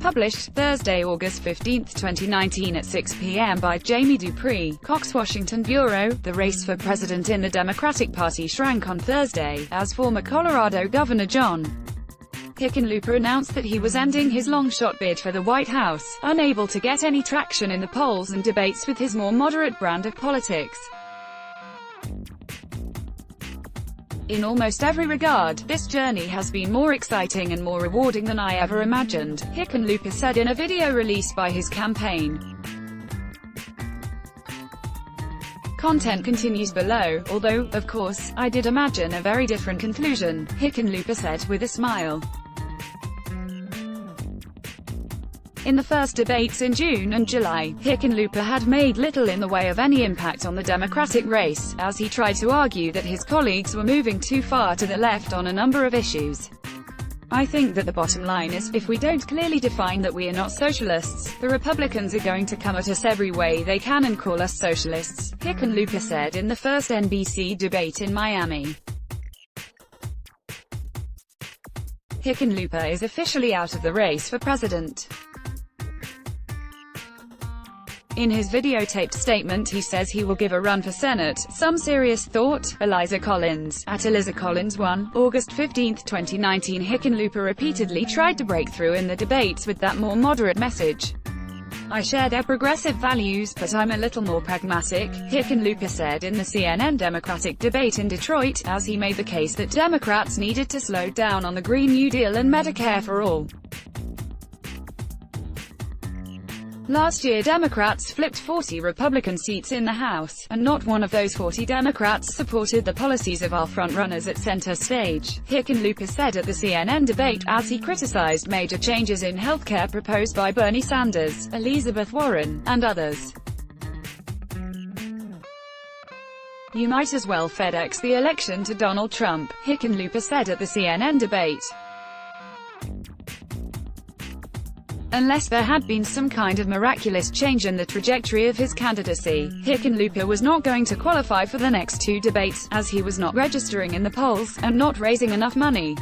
published Thursday, August 15, 2019 at 6 p.m. by Jamie Dupree, Cox Washington Bureau. The race for president in the Democratic Party shrank on Thursday, as former Colorado Governor John Hickenlooper announced that he was ending his long-shot bid for the White House, unable to get any traction in the polls and debates with his more moderate brand of politics. In almost every regard, this journey has been more exciting and more rewarding than I ever imagined, Hickenlooper said in a video released by his campaign. Content continues below, although, of course, I did imagine a very different conclusion, Hickenlooper said with a smile. In the first debates in June and July, Hickenlooper had made little in the way of any impact on the Democratic race, as he tried to argue that his colleagues were moving too far to the left on a number of issues. I think that the bottom line is, if we don't clearly define that we are not socialists, the Republicans are going to come at us every way they can and call us socialists, Hickenlooper said in the first NBC debate in Miami. Hickenlooper is officially out of the race for president. In his videotaped statement he says he will give a run for Senate. Some serious thought? Eliza Collins, at Eliza Collins 1, August 15, 2019. Hickenlooper repeatedly tried to break through in the debates with that more moderate message. I share their progressive values, but I'm a little more pragmatic, Hickenlooper said in the CNN Democratic debate in Detroit, as he made the case that Democrats needed to slow down on the Green New Deal and Medicare for all. Last year Democrats flipped 40 Republican seats in the House, and not one of those 40 Democrats supported the policies of our frontrunners at center stage, Hickenlooper said at the CNN debate, as he criticized major changes in healthcare proposed by Bernie Sanders, Elizabeth Warren, and others. You might as well FedEx the election to Donald Trump, Hickenlooper said at the CNN debate. Unless there had been some kind of miraculous change in the trajectory of his candidacy, Hickenlooper was not going to qualify for the next two debates, as he was not registering in the polls, and not raising enough money.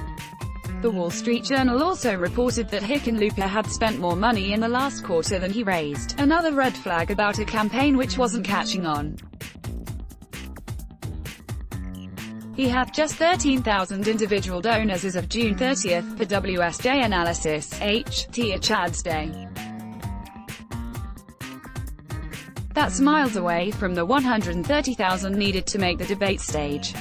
The Wall Street Journal also reported that Hickenlooper had spent more money in the last quarter than he raised, another red flag about a campaign which wasn't catching on. He had just 13,000 individual donors as of June 30, per WSJ analysis, H.T. Chad's Day. That's miles away from the 130,000 needed to make the debate stage.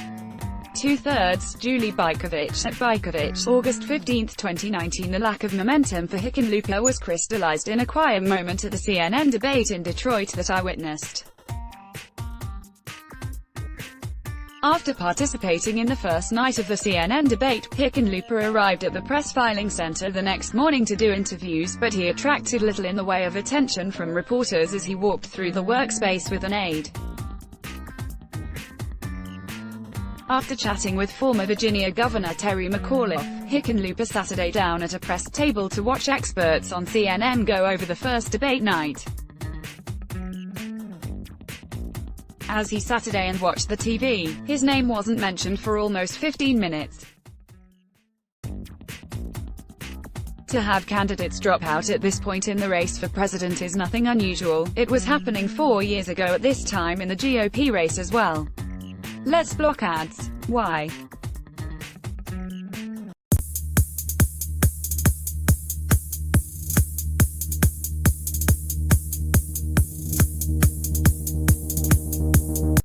Two-thirds, Julie Bykovich, at Bykovich, August 15, 2019. The lack of momentum for Hickenlooper was crystallized in a quiet moment at the CNN debate in Detroit that I witnessed. After participating in the first night of the CNN debate, Hickenlooper arrived at the press filing center the next morning to do interviews, but he attracted little in the way of attention from reporters as he walked through the workspace with an aide. After chatting with former Virginia Governor Terry McAuliffe, Hickenlooper Saturday down at a press table to watch experts on CNN go over the first debate night. As he Saturday and watched the TV, his name wasn't mentioned for almost 15 minutes. To have candidates drop out at this point in the race for president is nothing unusual. It was happening 4 years ago at this time in the GOP race as well. Let's block ads. Why?